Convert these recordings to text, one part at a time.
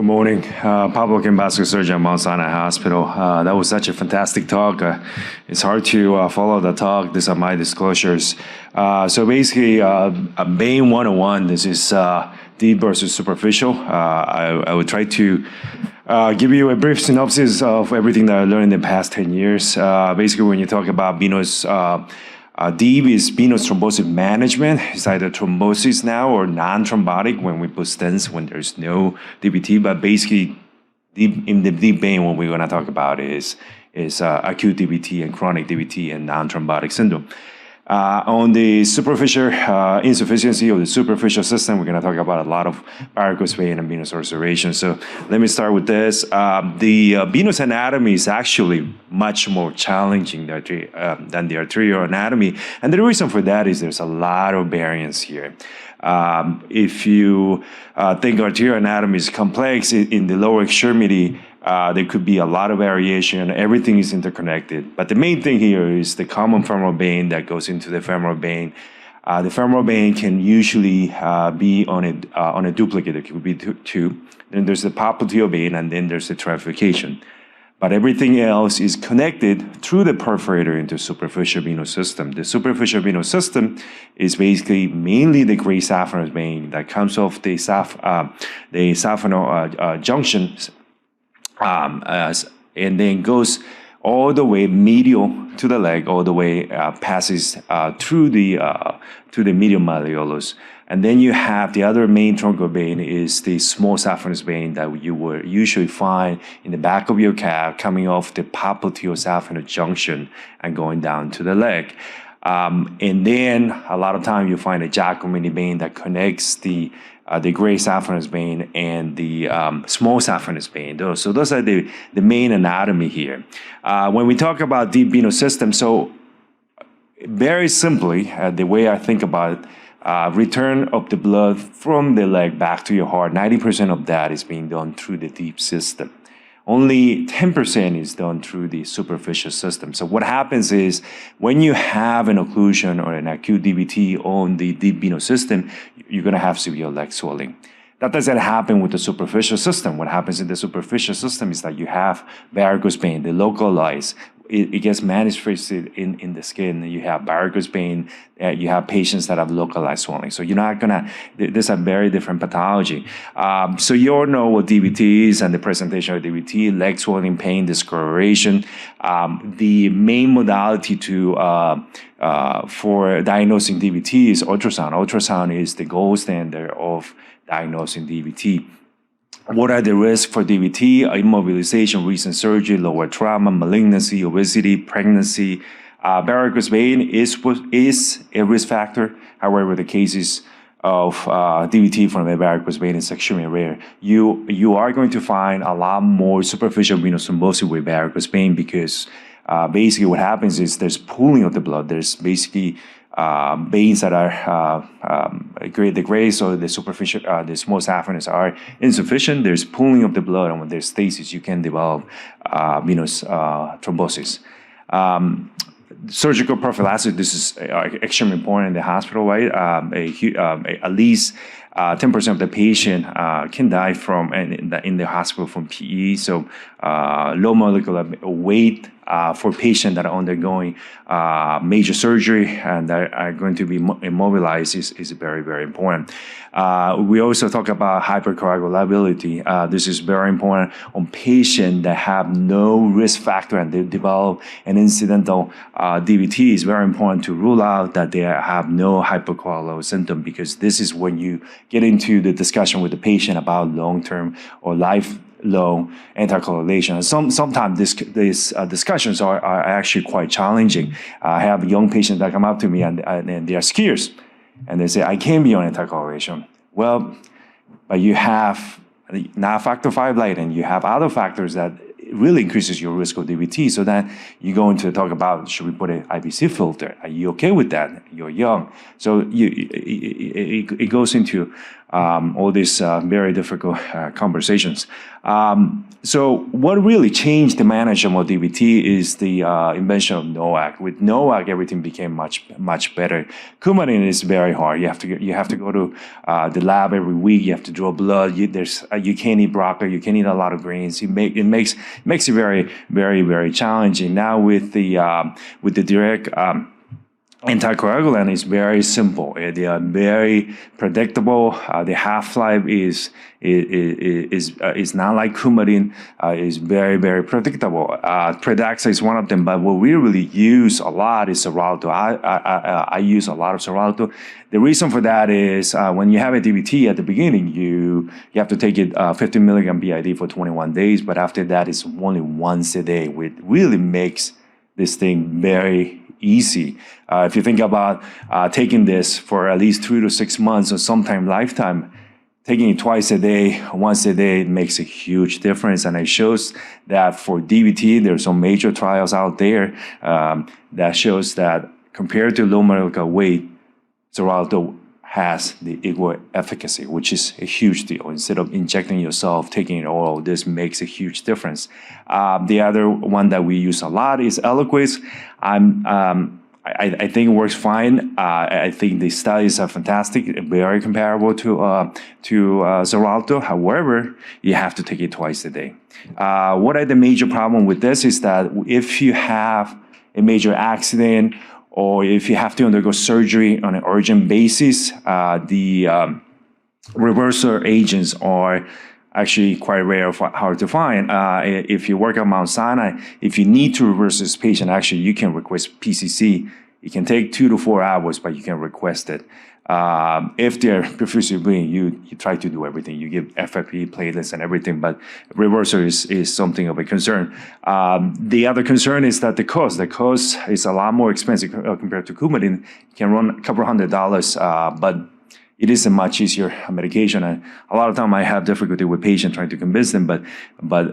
Good morning. Public and vascular surgeon at Mount Sinai Hospital. That was such a fantastic talk. It's hard to follow the talk. These are my disclosures. So basically, Bain 101, this is deep versus superficial. I would try to give you a brief synopsis of everything that I learned in the past 10 years. Basically, when you talk about venous deep is venous thrombosis management. It's either thrombosis now or non-thrombotic when we put stents when there's no DVT. But basically, in the deep vein, what we're going to talk about is acute DVT and chronic DVT and non-thrombotic syndrome. On the superficial insufficiency of the superficial system, we're going to talk about a lot of varicose vein and venous ulceration. So let me start with this. The venous anatomy is actually much more challenging than the arterial anatomy. And the reason for that is there's a lot of variance here. If you think arterial anatomy is complex, in the lower extremity, there could be a lot of variation. Everything is interconnected. But the main thing here is the common femoral vein that goes into the femoral vein. The femoral vein can usually be on a duplicate. It could be two. Then there's the popliteal vein, and then there's the trifurcation. But everything else is connected through the perforator into superficial venous system. The superficial venous system is basically mainly the gray saphenous vein that comes off the saphenous junction, and then goes all the way medial to the leg, all the way passes through the medial malleolus. And then you have the other main truncal vein is the small saphenous vein that you would usually find in the back of your calf coming off the popliteal saphenous junction and going down to the leg. And then a lot of times you find a Giacomini vein that connects the gray saphenous vein and the small saphenous vein. So those are the main anatomy here. When we talk about deep venous system, so very simply, the way I think about it, return of the blood from the leg back to your heart, 90% of that is being done through the deep system. Only 10% is done through the superficial system. So what happens is when you have an occlusion or an acute DVT on the deep venous system, you're going to have severe leg swelling. That doesn't happen with the superficial system. What happens in the superficial system is that you have varicose vein, the localized. It gets manifested in the skin. You have varicose vein. You have patients that have localized swelling. So you're not gonna. This is a very different pathology. So you all know what DVT is and the presentation of DVT: leg swelling, pain, discoloration. The main modality for diagnosing DVT is ultrasound. Ultrasound is the gold standard of diagnosing DVT. What are the risks for DVT? Immobilization, recent surgery, lower trauma, malignancy, obesity, pregnancy. Varicose vein is a risk factor. However, the cases of DVT from a varicose vein is extremely rare. You are going to find a lot more superficial venous thrombosis with varicose vein because basically what happens is there's pooling of the blood. There's basically veins that are the grays or the superficial, the small saphenous are insufficient. There's pooling of the blood, and when there's stasis, you can develop venous thrombosis. Surgical prophylaxis, this is extremely important in the hospital, right? At least 10% of the patient can die from in the hospital from PE. So low molecular weight for patients that are undergoing major surgery and that are going to be immobilized is very, very important. We also talk about hypercoagulability. This is very important on patients that have no risk factor and they develop an incidental DVT. It's very important to rule out that they have no hypercoagulable symptom because this is when you get into the discussion with the patient about long-term or lifelong anticoagulation. Sometimes these discussions are actually quite challenging. I have young patients that come up to me and they are skiers, and they say, I can't be on anticoagulation. Well, but you have not factor V light, and you have other factors that really increases your risk of DVT. So then you go into talk about, should we put an IBC filter? Are you okay with that? You're young. So it goes into all these very difficult conversations. So what really changed the management of DVT is the invention of NOAC. With NOAC, everything became much better. Coumadin is very hard. You have to go to the lab every week. You have to draw blood. You can't eat broccoli. You can't eat a lot of greens. It makes it very challenging. Now with the direct anticoagulant is very simple. They are very predictable. The half-life is not like Coumadin. Is very predictable. Pradaxa is one of them, but what we really use a lot is Xarelto. I use a lot of Xarelto. The reason for that is when you have a DVT at the beginning, you have to take it 50 milligram BID for 21 days, but after that, it's only once a day, which really makes this thing very easy. If you think about taking this for at least 3 to 6 months or sometime lifetime, taking it twice a day, once a day, it makes a huge difference. And it shows that for DVT, there's some major trials out there that shows that compared to low molecular weight, Xarelto has the equal efficacy, which is a huge deal. Instead of injecting yourself, taking it oral, this makes a huge difference. The other one that we use a lot is Eliquis. I think it works fine. I think the studies are fantastic, very comparable to Xarelto. However, you have to take it twice a day. What are the major problem with this is that if you have a major accident or if you have to undergo surgery on an urgent basis, the reversal agents are actually quite rare, hard to find. If you work at Mount Sinai, if you need to reverse this patient, actually you can request PCC. It can take 2 to 4 hours, but you can request it. If they're profusely bleeding, you try to do everything. You give FFP, platelets, and everything, but reversal is something of a concern. The other concern is that the cost is a lot more expensive compared to Coumadin. It can run a couple $100, but it is a much easier medication. And a lot of time I have difficulty with patients trying to convince them, but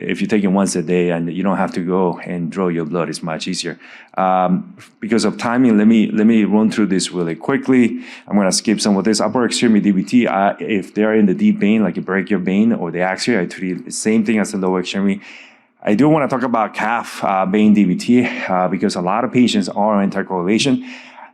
if you take it once a day and you don't have to go and draw your blood, it's much easier. Because of timing, let me run through this really quickly. I'm gonna skip some of this. Upper extremity DVT, if they're in the deep vein, like a brachial vein or the axilla, I treat the same thing as the lower extremity. I do want to talk about calf vein DVT because a lot of patients are on anticoagulation.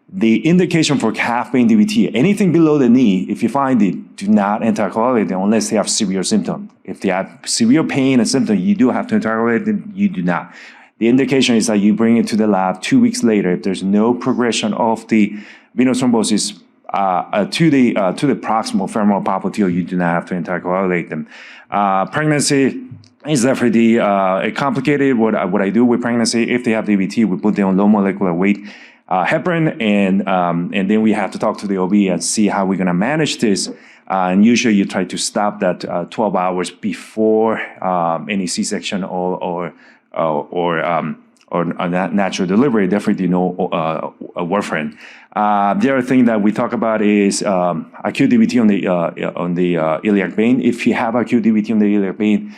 The indication for calf vein DVT, anything below the knee, if you find it, do not anticoagulate them unless they have severe symptom. If they have severe pain and symptom, you do have to anticoagulate them, you do not. The indication is that you bring it to the lab 2 weeks later. If there's no progression of the venous thrombosis to the proximal femoral popliteal, you do not have to anticoagulate them. Pregnancy is definitely complicated. What I do with pregnancy, if they have DVT, we put them on low molecular weight heparin, and then we have to talk to the OB and see how we're going to manage this. And usually you try to stop that 12 hours before any C-section or natural delivery. Definitely no warfarin. The other thing that we talk about is acute DVT on the iliac vein. If you have acute DVT on the iliac vein,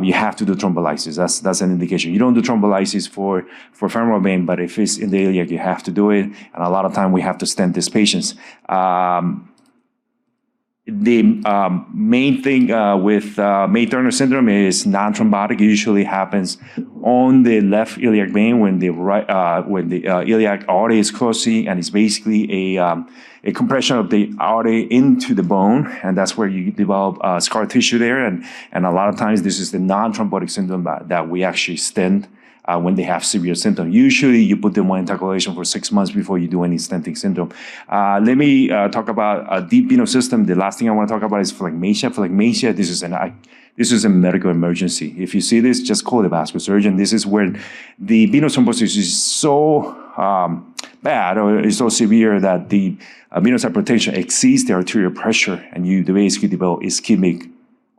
you have to do thrombolysis. That's an indication. You don't do thrombolysis for femoral vein, but if it's in the iliac, you have to do it. And a lot of time we have to stent these patients. The main thing with May-Turner syndrome is non-thrombotic. It usually happens on the left iliac vein when the iliac artery is closing, and it's basically a compression of the artery into the bone, and that's where you develop scar tissue there. And a lot of times this is the non-thrombotic syndrome that we actually stent when they have severe symptoms. Usually you put them on anticoagulation for 6 months before you do any stenting syndrome. Let me talk about a deep venous system. The last thing I want to talk about is phlegmasia. Phlegmasia, this is a medical emergency. If you see this, just call the vascular surgeon. This is where the venous thrombosis is so bad or is so severe that the venous hypertension exceeds the arterial pressure, and you basically develop ischemic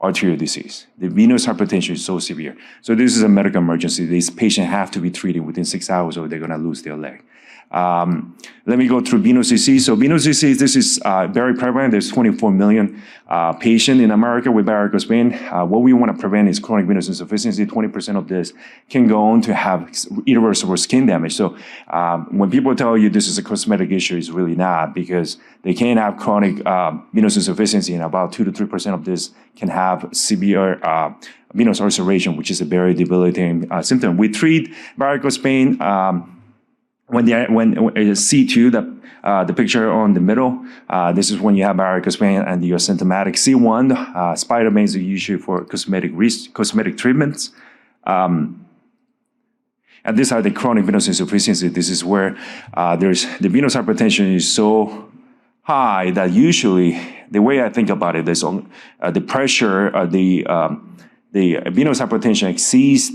arterial disease. The venous hypertension is so severe. So this is a medical emergency. These patients have to be treated within 6 hours or they're going to lose their leg. Let me go through venous disease. So venous disease, this is very prevalent. There's 24 million patients in America with varicose vein. What we want to prevent is chronic venous insufficiency. 20% of this can go on to have irreversible skin damage. So when people tell you this is a cosmetic issue, it's really not, because they can have chronic venous insufficiency, and about 2 to 3% of this can have severe venous ulceration, which is a very debilitating symptom. We treat varicose vein when C2, the picture on the middle, this is when you have varicose vein and you're symptomatic. C1, spider veins are usually for cosmetic treatments. And these are the chronic venous insufficiency. This is where the venous hypertension is so high that usually, the way I think about it is the pressure, the venous hypertension exceeds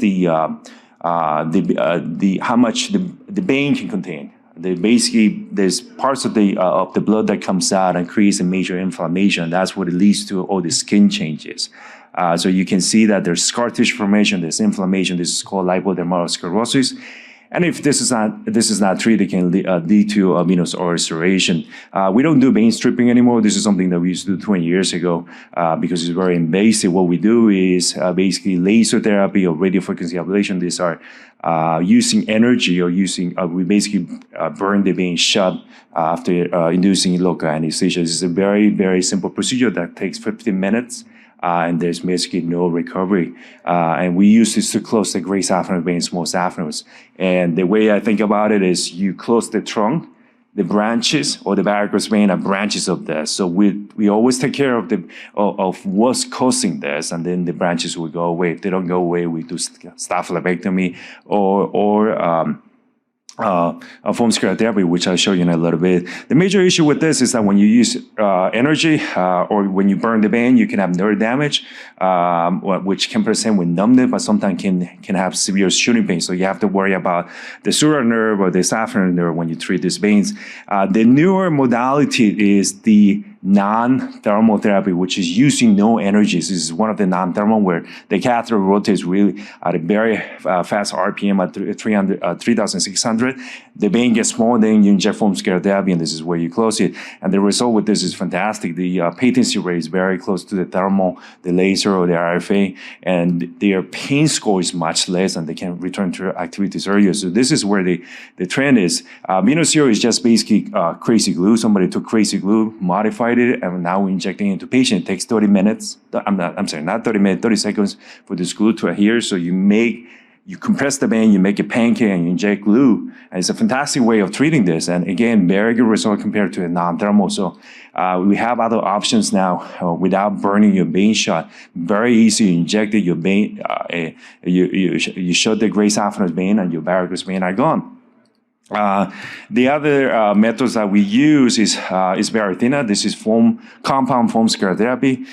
how much the vein can contain. Basically, there's parts of the blood that comes out and creates a major inflammation. That's what it leads to all the skin changes. So you can see that there's scar tissue formation, there's inflammation. This is called lipodermatosclerosis. And if this is not treated, it can lead to venous ulceration. We don't do vein stripping anymore. This is something that we used to do 20 years ago because it's very invasive. What we do is basically laser therapy or radiofrequency ablation. These are using energy or we basically burn the vein shut after inducing local anesthesia. This is a very, very simple procedure that takes 15 minutes. And there's basically no recovery. And we use this to close the great saphenous vein, small saphenous. And the way I think about it is you close the trunk, the branches, or the varicose vein are branches of this. So we always take care of what's causing this, and then the branches will go away. If they don't go away, we do staphylopectomy or a foam sclerotherapy, which I'll show you in a little bit. The major issue with this is that when you use energy or when you burn the vein, you can have nerve damage, which can present with numbness, but sometimes can have severe shooting pain. So you have to worry about the sural nerve or the saphenous nerve when you treat these veins. The newer modality is the non-thermal therapy, which is using no energies. This is one of the non-thermal where the catheter rotates really at a very fast RPM at 3,600. The vein gets small, then you inject foam sclerotherapy, and this is where you close it. And the result with this is fantastic. The patency rate is very close to the thermal, the laser, or the RFA, and their pain score is much less, and they can return to activities earlier. So this is where the trend is. Venous Zero is just basically crazy glue. Somebody took crazy glue, modified it, and now we're injecting it into patient. It takes 30 minutes. I'm sorry, not 30 minutes, 30 seconds for this glue to adhere. So you compress the vein, you make a pancake, and you inject glue. And it's a fantastic way of treating this. And again, very good result compared to a non-thermal. So we have other options now without burning your vein shut. Very easy. You injected your vein, you shut the gray saphenous vein, and your varicose vein are gone. The other methods that we use is Varithena. This is compound foam sclerotherapy.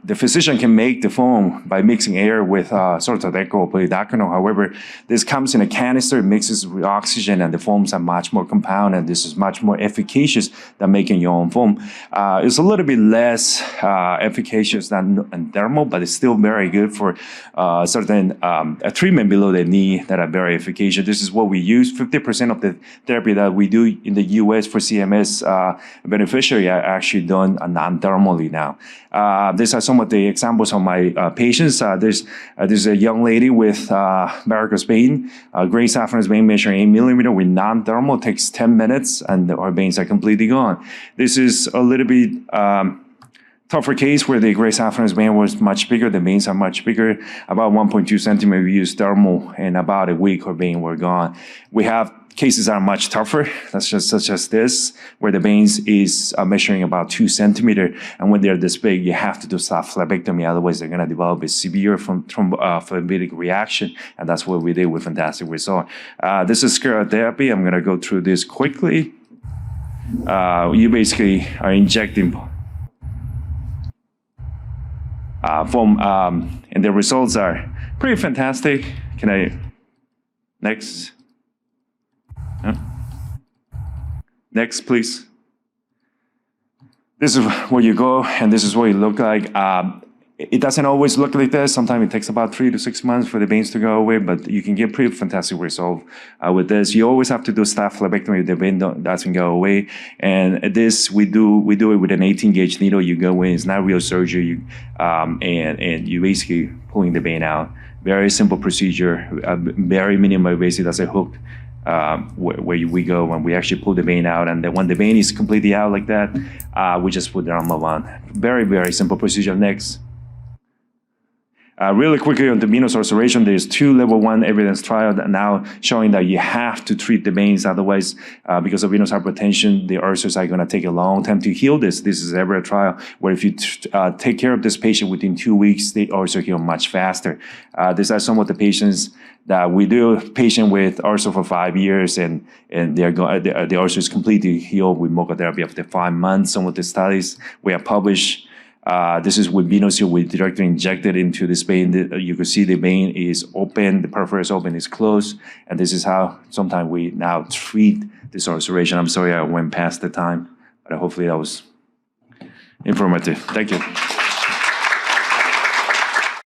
The physician can make the foam by mixing air with Sortadeco or polydaconol. However, this comes in a canister, it mixes with oxygen, and the foams are much more compound, and this is much more efficacious than making your own foam. It's a little bit less efficacious than thermal, but it's still very good for certain treatment below the knee that are very efficacious. This is what we use. 50% of the therapy that we do in the U.S. for CMS beneficiary are actually done non-thermally now. These are some of the examples of my patients. There's a young lady with varicose vein, gray saphenous vein measuring 8 millimeter with non-thermal. Takes 10 minutes, and our veins are completely gone. This is a little bit tougher case where the gray saphenous vein was much bigger. The veins are much bigger, about 1.2 centimeters. We used thermal, and about a week our veins were gone. We have cases that are much tougher, such as this, where the veins is measuring about 2 centimeters, and when they're this big, you have to do staphylopectomy, otherwise they're going to develop a severe thromboembolic reaction, and that's what we did with fantastic result. This is sclerotherapy. I'm going to go through this quickly. You basically are injecting foam, and the results are pretty fantastic. Can I, next? Next, please. This is where you go, and this is what you look like. It doesn't always look like this. Sometimes it takes about 3 to 6 months for the veins to go away, but you can get pretty fantastic result with this. You always have to do staph phlebectomy if the vein doesn't go away. And this, we do it with an 18-gauge needle. You go in, it's not real surgery, and you basically pulling the vein out. Very simple procedure, very minimal invasive. That's a hook where we go when we actually pull the vein out, and then when the vein is completely out like that, we just put it on move on. Very, very simple procedure. Next. Really quickly on the venous ulceration, there's 2 level 1 evidence trials now showing that you have to treat the veins, otherwise, because of venous hypertension, the ulcers are going to take a long time to heal. This is ever a trial where if you take care of this patient within 2 weeks, the ulcer heal much faster. These are some of the patients that we do. Patient with ulcer for 5 years, and the ulcer is completely healed with mucotherapy after 5 months. Some of the studies we have published. This is with Venous. We directly injected into this vein. You can see the vein is open, the peripheral is open, is closed, and this is how sometimes we now treat this ulceration. I'm sorry I went past the time, but hopefully that was informative. Thank you.